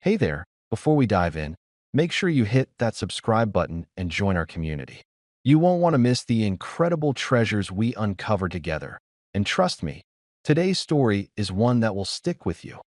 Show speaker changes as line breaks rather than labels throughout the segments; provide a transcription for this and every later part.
Hey there, before we dive in, make sure you hit that subscribe button and join our community. You won't want to miss the incredible treasures we uncover together. And trust me, today's story is one that will stick with you.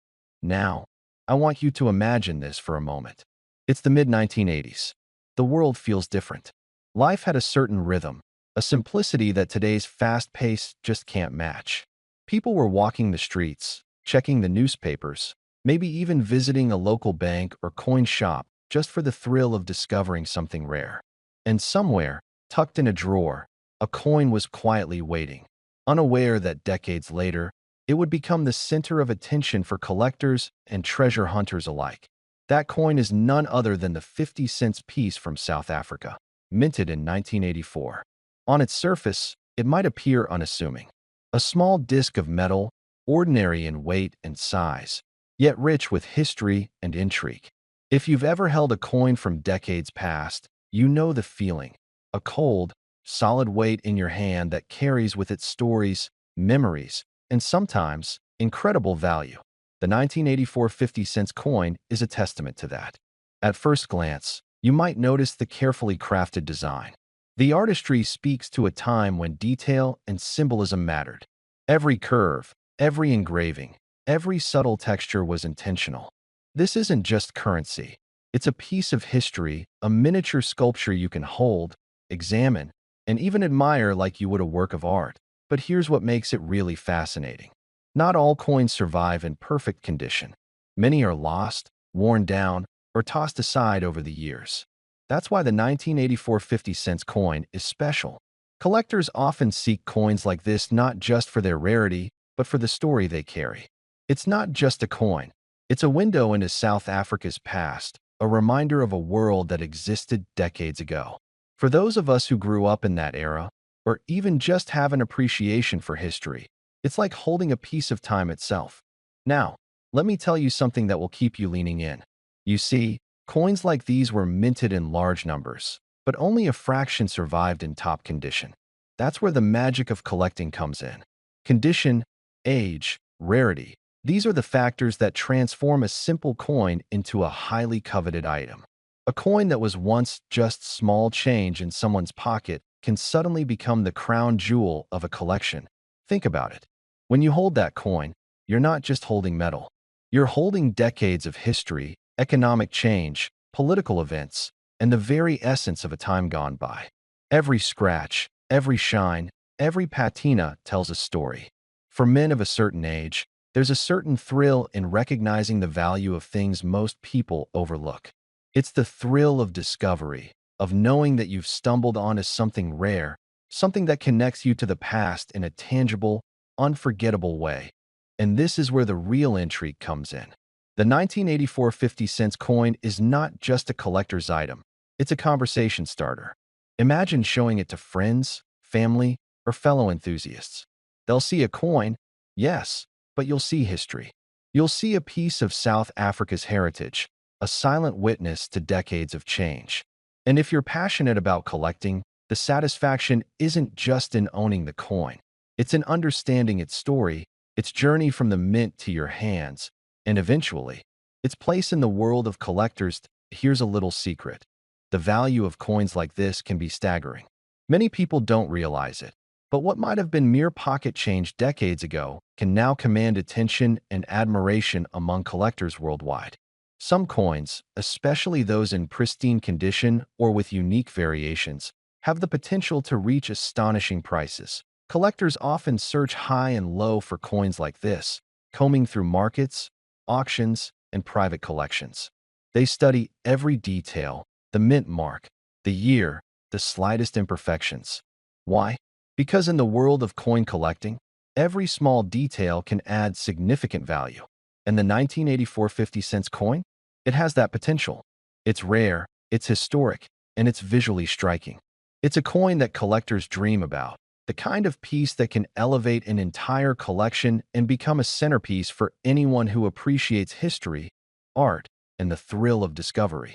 Now, I want you to imagine this for a moment. It's the mid-1980s. The world feels different. Life had a certain rhythm, a simplicity that today's fast pace just can't match. People were walking the streets, checking the newspapers, maybe even visiting a local bank or coin shop just for the thrill of discovering something rare. And somewhere, tucked in a drawer, a coin was quietly waiting, unaware that decades later, it would become the center of attention for collectors and treasure hunters alike. That coin is none other than the 50 cents piece from South Africa, minted in 1984. On its surface, it might appear unassuming. A small disc of metal, ordinary in weight and size, yet rich with history and intrigue. If you've ever held a coin from decades past, you know the feeling. A cold, solid weight in your hand that carries with it stories, memories, and sometimes incredible value. The 1984 50 cents coin is a testament to that. At first glance, you might notice the carefully crafted design. The artistry speaks to a time when detail and symbolism mattered. Every curve, every engraving, every subtle texture was intentional. This isn't just currency. It's a piece of history, a miniature sculpture you can hold, examine, and even admire like you would a work of art. But here's what makes it really fascinating. Not all coins survive in perfect condition. Many are lost, worn down, or tossed aside over the years. That's why the 1984 50 cents coin is special. Collectors often seek coins like this not just for their rarity, but for the story they carry. It's not just a coin. It's a window into South Africa's past, a reminder of a world that existed decades ago. For those of us who grew up in that era, or even just have an appreciation for history, it's like holding a piece of time itself. Now, let me tell you something that will keep you leaning in. You see, coins like these were minted in large numbers, but only a fraction survived in top condition. That's where the magic of collecting comes in. Condition, age, rarity. These are the factors that transform a simple coin into a highly coveted item. A coin that was once just small change in someone's pocket can suddenly become the crown jewel of a collection. Think about it. When you hold that coin, you're not just holding metal. You're holding decades of history, economic change, political events, and the very essence of a time gone by. Every scratch, every shine, every patina tells a story. For men of a certain age, there's a certain thrill in recognizing the value of things most people overlook. It's the thrill of discovery, of knowing that you've stumbled onto something rare, something that connects you to the past in a tangible, unforgettable way. And this is where the real intrigue comes in. The 1984 50 cents coin is not just a collector's item, it's a conversation starter. Imagine showing it to friends, family, or fellow enthusiasts. They'll see a coin, yes, but you'll see history. You'll see a piece of South Africa's heritage, a silent witness to decades of change. And if you're passionate about collecting, the satisfaction isn't just in owning the coin. It's in understanding its story, its journey from the mint to your hands, and eventually, its place in the world of collectors. Here's a little secret. The value of coins like this can be staggering. Many people don't realize it, but what might have been mere pocket change decades ago can now command attention and admiration among collectors worldwide. Some coins, especially those in pristine condition or with unique variations, have the potential to reach astonishing prices. Collectors often search high and low for coins like this, combing through markets, auctions, and private collections. They study every detail, the mint mark, the year, the slightest imperfections. Why? Because in the world of coin collecting, every small detail can add significant value. And the 1984 50 cents coin? It has that potential. It's rare, it's historic, and it's visually striking. It's a coin that collectors dream about, the kind of piece that can elevate an entire collection and become a centerpiece for anyone who appreciates history, art, and the thrill of discovery.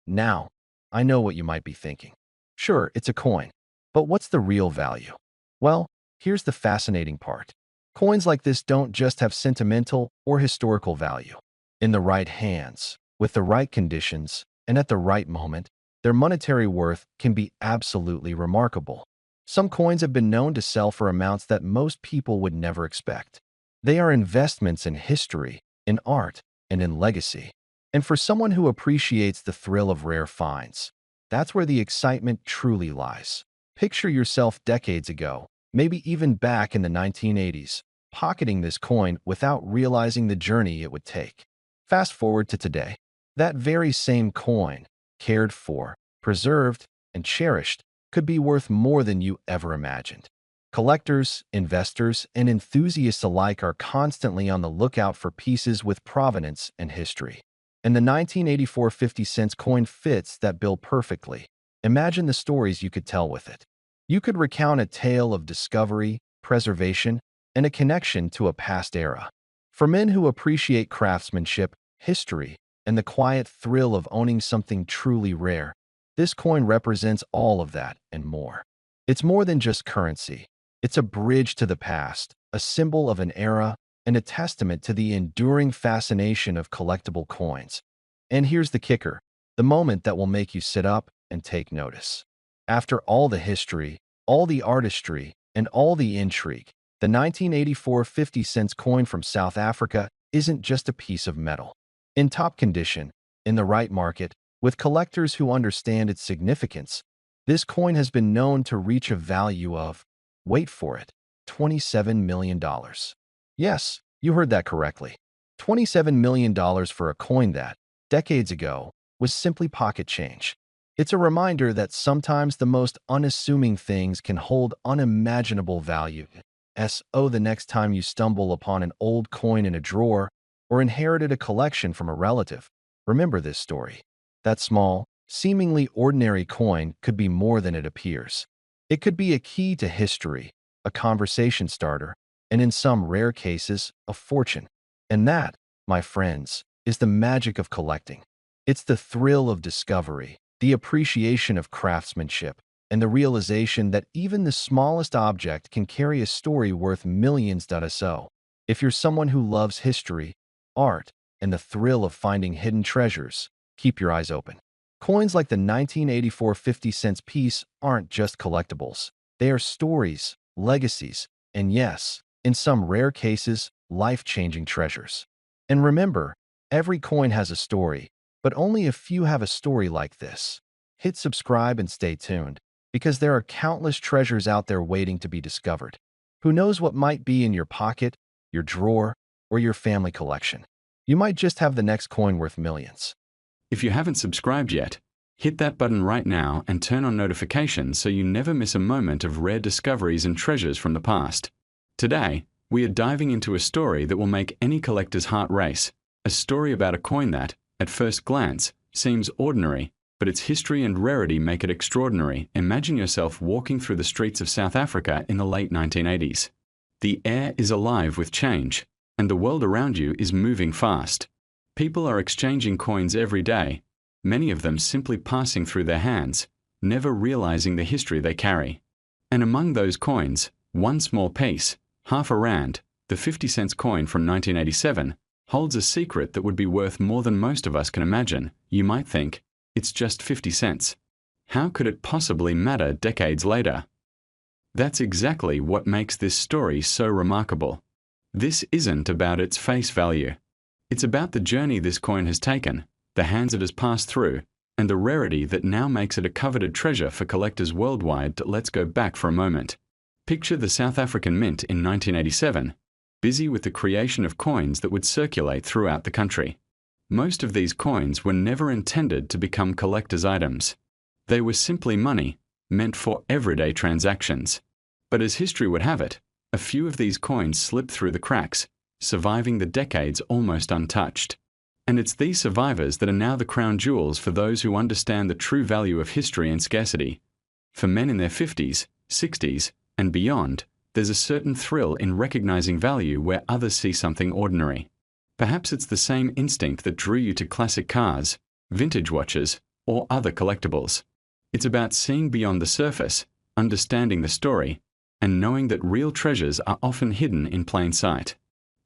Now, I know what you might be thinking. Sure, it's a coin, but what's the real value? Well, here's the fascinating part. Coins like this don't just have sentimental or historical value. In the right hands, With the right conditions and at the right moment, their monetary worth can be absolutely remarkable. Some coins have been known to sell for amounts that most people would never expect. They are investments in history, in art, and in legacy. And for someone who appreciates the thrill of rare finds, that's where the excitement truly lies. Picture yourself decades ago, maybe even back in the 1980s, pocketing this coin without realizing the journey it would take. Fast forward to today. That very same coin, cared for, preserved, and cherished, could be worth more than you ever imagined. Collectors, investors, and enthusiasts alike are constantly on the lookout for pieces with provenance and history. And the 1984 50-cent coin fits that bill perfectly. Imagine the stories you could tell with it. You could recount a tale of discovery, preservation, and a connection to a past era. For men who appreciate craftsmanship, history, and the quiet thrill of owning something truly rare, this coin represents all of that and more. It's more than just currency. It's a bridge to the past, a symbol of an era, and a testament to the enduring fascination of collectible coins. And here's the kicker, the moment that will make you sit up and take notice. After all the history, all the artistry, and all the intrigue, the 1984 50-cent coin from South Africa isn't just a piece of metal. In top condition, in the right market, with collectors who understand its significance, this coin has been known to reach a value of, wait for it, $27 million. Yes, you heard that correctly. $27 million for a coin that, decades ago, was simply pocket change. It's a reminder that sometimes the most unassuming things can hold unimaginable value. So the next time you stumble upon an old coin in a drawer or inherited a collection from a relative, remember this story. That small, seemingly ordinary coin could be more than it appears. It could be a key to history, a conversation starter, and in some rare cases, a fortune. And that, my friends, is the magic of collecting. It's the thrill of discovery, the appreciation of craftsmanship, and the realization that even the smallest object can carry a story worth millions. So, if you're someone who loves history, art, and the thrill of finding hidden treasures, keep your eyes open. Coins like the 1984 50-cent piece aren't just collectibles. They are stories, legacies, and yes, in some rare cases, life-changing treasures. And remember, every coin has a story, but only a few have a story like this. Hit subscribe and stay tuned, because there are countless treasures out there waiting to be discovered. Who knows what might be in your pocket, your drawer, or your family collection? You might just have the next coin worth millions.
If you haven't subscribed yet, hit that button right now and turn on notifications so you never miss a moment of rare discoveries and treasures from the past. Today, we are diving into a story that will make any collector's heart race, a story about a coin that, at first glance, seems ordinary, but its history and rarity make it extraordinary. Imagine yourself walking through the streets of South Africa in the late 1980s. The air is alive with change, and the world around you is moving fast. People are exchanging coins every day, many of them simply passing through their hands, never realizing the history they carry. And among those coins, one small piece, half a rand, the 50-cent coin from 1987, holds a secret that would be worth more than most of us can imagine. You might think, it's just 50 cents. How could it possibly matter decades later? That's exactly what makes this story so remarkable. This isn't about its face value. It's about the journey this coin has taken, the hands it has passed through, and the rarity that now makes it a coveted treasure for collectors worldwide. Let's go back for a moment. Picture the South African Mint in 1987, busy with the creation of coins that would circulate throughout the country. Most of these coins were never intended to become collector's items. They were simply money, meant for everyday transactions. But as history would have it, a few of these coins slipped through the cracks, surviving the decades almost untouched. And it's these survivors that are now the crown jewels for those who understand the true value of history and scarcity. For men in their 50s, 60s, and beyond, there's a certain thrill in recognizing value where others see something ordinary. Perhaps it's the same instinct that drew you to classic cars, vintage watches, or other collectibles. It's about seeing beyond the surface, understanding the story, and knowing that real treasures are often hidden in plain sight.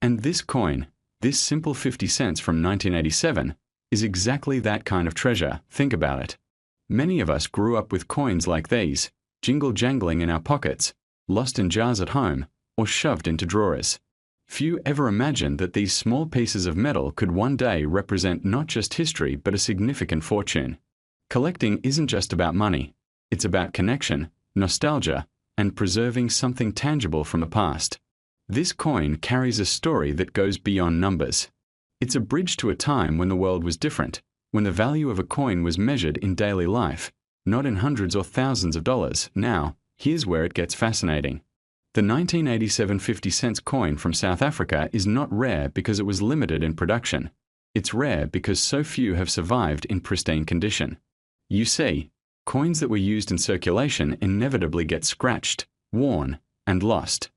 And this coin, this simple 50 cents from 1987, is exactly that kind of treasure. Think about it. Many of us grew up with coins like these, jingle-jangling in our pockets, lost in jars at home, or shoved into drawers. Few ever imagined that these small pieces of metal could one day represent not just history but a significant fortune. Collecting isn't just about money. It's about connection, nostalgia, and preserving something tangible from the past. This coin carries a story that goes beyond numbers. It's a bridge to a time when the world was different, when the value of a coin was measured in daily life, not in hundreds or thousands of dollars. Now, here's where it gets fascinating. The 1987 50-cent coin from South Africa is not rare because it was limited in production. It's rare because so few have survived in pristine condition. You see, coins that were used in circulation inevitably get scratched, worn, and lost.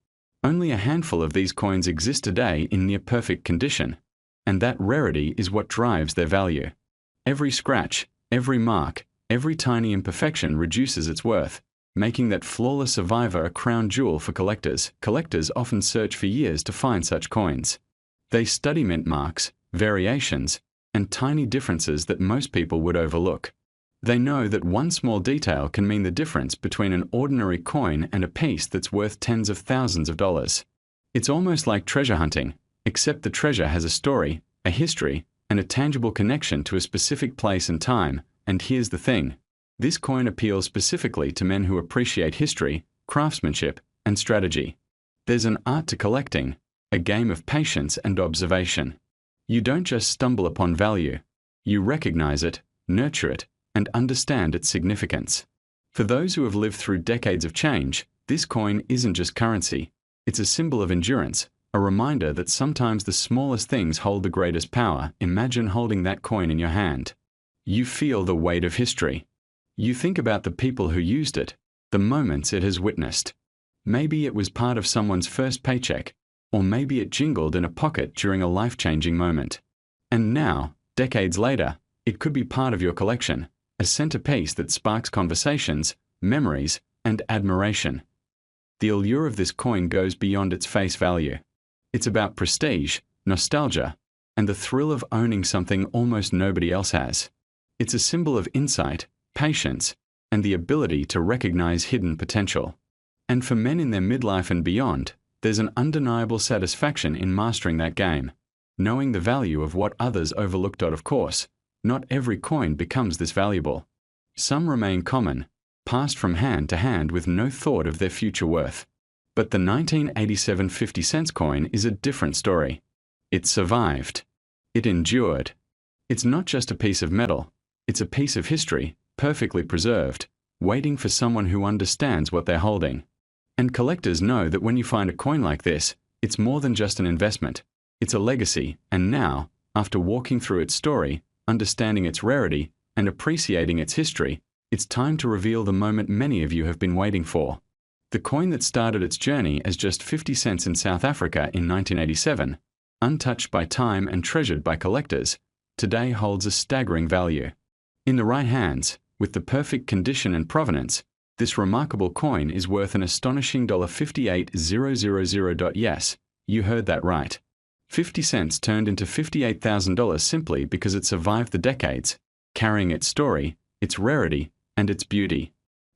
Only a handful of these coins exist today in near-perfect condition, and that rarity is what drives their value. Every scratch, every mark, every tiny imperfection reduces its worth, making that flawless survivor a crown jewel for collectors. Collectors often search for years to find such coins. They study mint marks, variations, and tiny differences that most people would overlook. They know that one small detail can mean the difference between an ordinary coin and a piece that's worth tens of thousands of dollars. It's almost like treasure hunting, except the treasure has a story, a history, and a tangible connection to a specific place and time. And here's the thing. This coin appeals specifically to men who appreciate history, craftsmanship, and strategy. There's an art to collecting, a game of patience and observation. You don't just stumble upon value. You recognize it, nurture it, and understand its significance. For those who have lived through decades of change, this coin isn't just currency. It's a symbol of endurance, a reminder that sometimes the smallest things hold the greatest power. Imagine holding that coin in your hand. You feel the weight of history. You think about the people who used it, the moments it has witnessed. Maybe it was part of someone's first paycheck, or maybe it jingled in a pocket during a life-changing moment. And now, decades later, it could be part of your collection, a centerpiece that sparks conversations, memories, and admiration. The allure of this coin goes beyond its face value. It's about prestige, nostalgia, and the thrill of owning something almost nobody else has. It's a symbol of insight, patience, and the ability to recognize hidden potential. And for men in their midlife and beyond, there's an undeniable satisfaction in mastering that game, knowing the value of what others overlooked. Of course, not every coin becomes this valuable. Some remain common, passed from hand to hand with no thought of their future worth. But the 1987 50-cent coin is a different story. It survived. It endured. It's not just a piece of metal. It's a piece of history, perfectly preserved, waiting for someone who understands what they're holding. And collectors know that when you find a coin like this, it's more than just an investment. It's a legacy, and now, after walking through its story, understanding its rarity, and appreciating its history, it's time to reveal the moment many of you have been waiting for. The coin that started its journey as just 50 cents in South Africa in 1987, untouched by time and treasured by collectors, today holds a staggering value. In the right hands, with the perfect condition and provenance, this remarkable coin is worth an astonishing $58,000. Yes, you heard that right. 50 cents turned into $58,000 simply because it survived the decades, carrying its story, its rarity, and its beauty.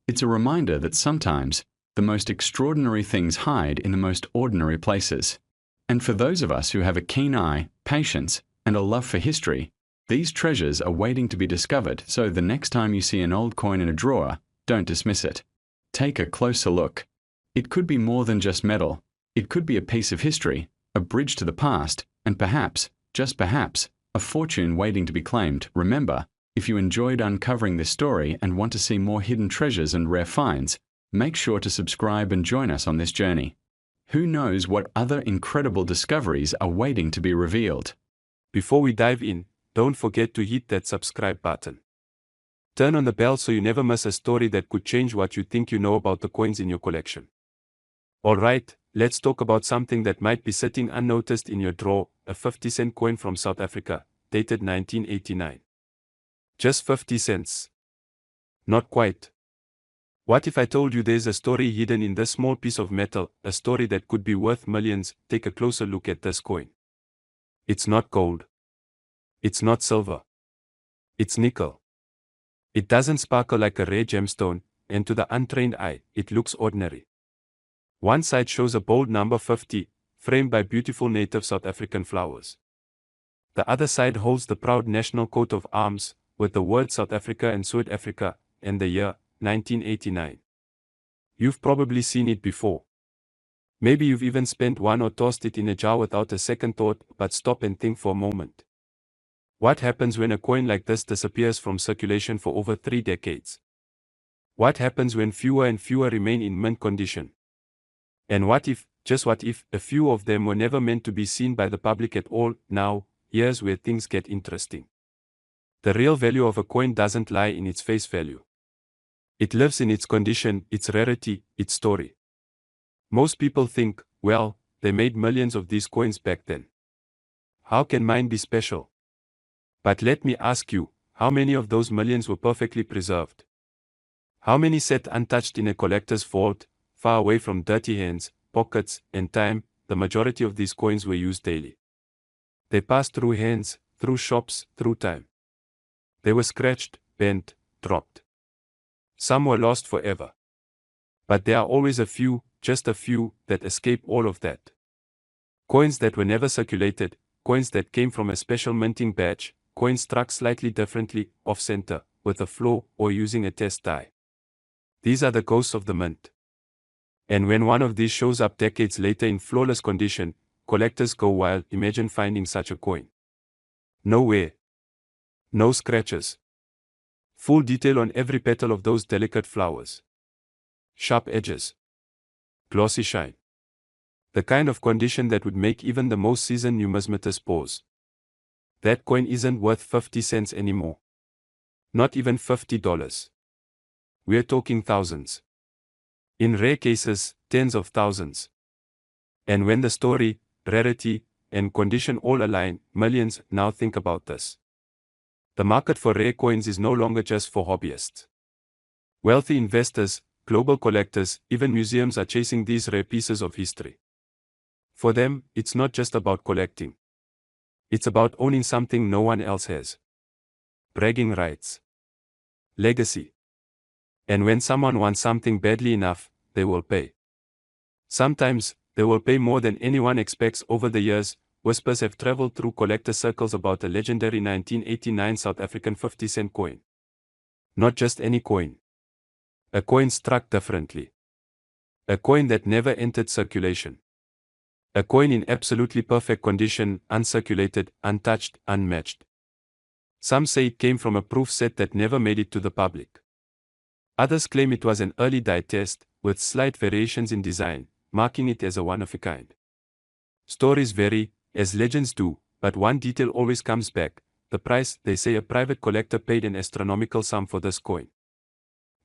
It's a reminder that sometimes, the most extraordinary things hide in the most ordinary places. And for those of us who have a keen eye, patience, and a love for history, these treasures are waiting to be discovered. So the next time you see an old coin in a drawer, don't dismiss it. Take a closer look. It could be more than just metal. It could be a piece of history, a bridge to the past, and perhaps, just perhaps, a fortune waiting to be claimed. Remember, if you enjoyed uncovering this story and want to see more hidden treasures and rare finds, make sure to subscribe and join us on this journey. Who knows what other incredible discoveries are waiting to be revealed?
Before we dive in, don't forget to hit that subscribe button. Turn on the bell so you never miss a story that could change what you think you know about the coins in your collection. Alright, let's talk about something that might be sitting unnoticed in your drawer, a 50-cent coin from South Africa, dated 1989. Just 50 cents. Not quite. What if I told you there's a story hidden in this small piece of metal, a story that could be worth millions? Take a closer look at this coin. It's not gold. It's not silver. It's nickel. It doesn't sparkle like a rare gemstone, and to the untrained eye, it looks ordinary. One side shows a bold number 50, framed by beautiful native South African flowers. The other side holds the proud national coat of arms, with the words South Africa and Suid-Africa, and the year, 1989. You've probably seen it before. Maybe you've even spent one or tossed it in a jar without a second thought, but stop and think for a moment. What happens when a coin like this disappears from circulation for over 3 decades? What happens when fewer and fewer remain in mint condition? And what if, just what if, a few of them were never meant to be seen by the public at all? Now, here's where things get interesting. The real value of a coin doesn't lie in its face value. It lives in its condition, its rarity, its story. Most people think, well, they made millions of these coins back then. How can mine be special? But let me ask you, how many of those millions were perfectly preserved? How many sat untouched in a collector's vault, far away from dirty hands, pockets, and time? The majority of these coins were used daily. They passed through hands, through shops, through time. They were scratched, bent, dropped. Some were lost forever. But there are always a few, just a few, that escape all of that. Coins that were never circulated, coins that came from a special minting batch, coins struck slightly differently, off-center, with a flaw, or using a test die. These are the ghosts of the mint. And when one of these shows up decades later in flawless condition, collectors go wild. Imagine finding such a coin. No wear. No scratches. Full detail on every petal of those delicate flowers. Sharp edges. Glossy shine. The kind of condition that would make even the most seasoned numismatist pause. That coin isn't worth 50 cents anymore. Not even $50. We're talking thousands. In rare cases, tens of thousands. And when the story, rarity, and condition all align, millions. Now think about this. The market for rare coins is no longer just for hobbyists. Wealthy investors, global collectors, even museums are chasing these rare pieces of history. For them, it's not just about collecting. It's about owning something no one else has. Bragging rights. Legacy. And when someone wants something badly enough, they will pay. Sometimes, they will pay more than anyone expects. Over the years, whispers have traveled through collector circles about a legendary 1989 South African 50-cent coin. Not just any coin. A coin struck differently. A coin that never entered circulation. A coin in absolutely perfect condition, uncirculated, untouched, unmatched. Some say it came from a proof set that never made it to the public. Others claim it was an early die test, with slight variations in design, marking it as a one-of-a-kind. Stories vary, as legends do, but one detail always comes back: the price. They say a private collector paid an astronomical sum for this coin.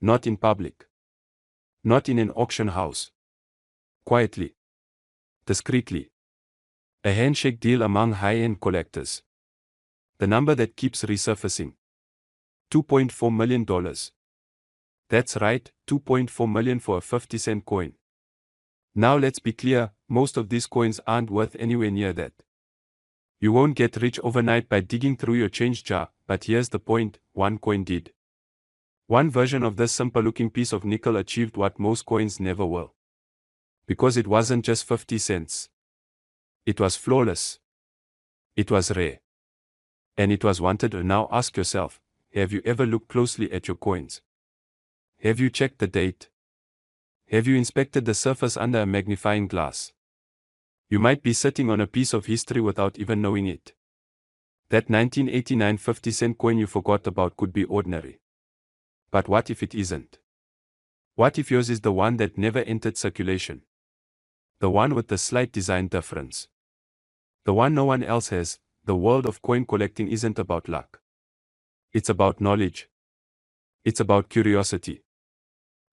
Not in public. Not in an auction house. Quietly. Discreetly. A handshake deal among high-end collectors. The number that keeps resurfacing. $2.4 million. That's right, $2.4 million for a 50-cent coin. Now let's be clear, most of these coins aren't worth anywhere near that. You won't get rich overnight by digging through your change jar, but here's the point: one coin did. One version of this simple-looking piece of nickel achieved what most coins never will. Because it wasn't just 50 cents. It was flawless. It was rare. And it was wanted. Now ask yourself, have you ever looked closely at your coins? Have you checked the date? Have you inspected the surface under a magnifying glass? You might be sitting on a piece of history without even knowing it. That 1989 50-cent coin you forgot about could be ordinary. But what if it isn't? What if yours is the one that never entered circulation? The one with the slight design difference. The one no one else has. The world of coin collecting isn't about luck. It's about knowledge. It's about curiosity.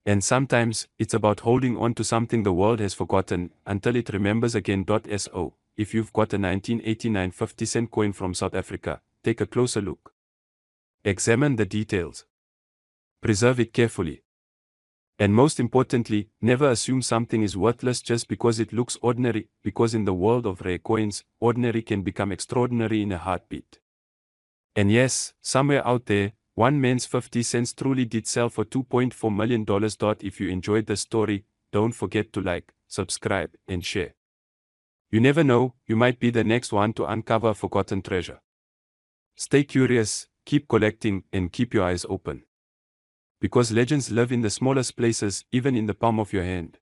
And sometimes, it's about holding on to something the world has forgotten, until it remembers again. So, if you've got a 1989 50-cent coin from South Africa, take a closer look. Examine the details. Preserve it carefully. And most importantly, never assume something is worthless just because it looks ordinary, because in the world of rare coins, ordinary can become extraordinary in a heartbeat. And yes, somewhere out there, one man's 50 cents truly did sell for $2.4 million. If you enjoyed the story, don't forget to like, subscribe, and share. You never know, you might be the next one to uncover a forgotten treasure. Stay curious, keep collecting, and keep your eyes open. Because legends live in the smallest places, even in the palm of your hand.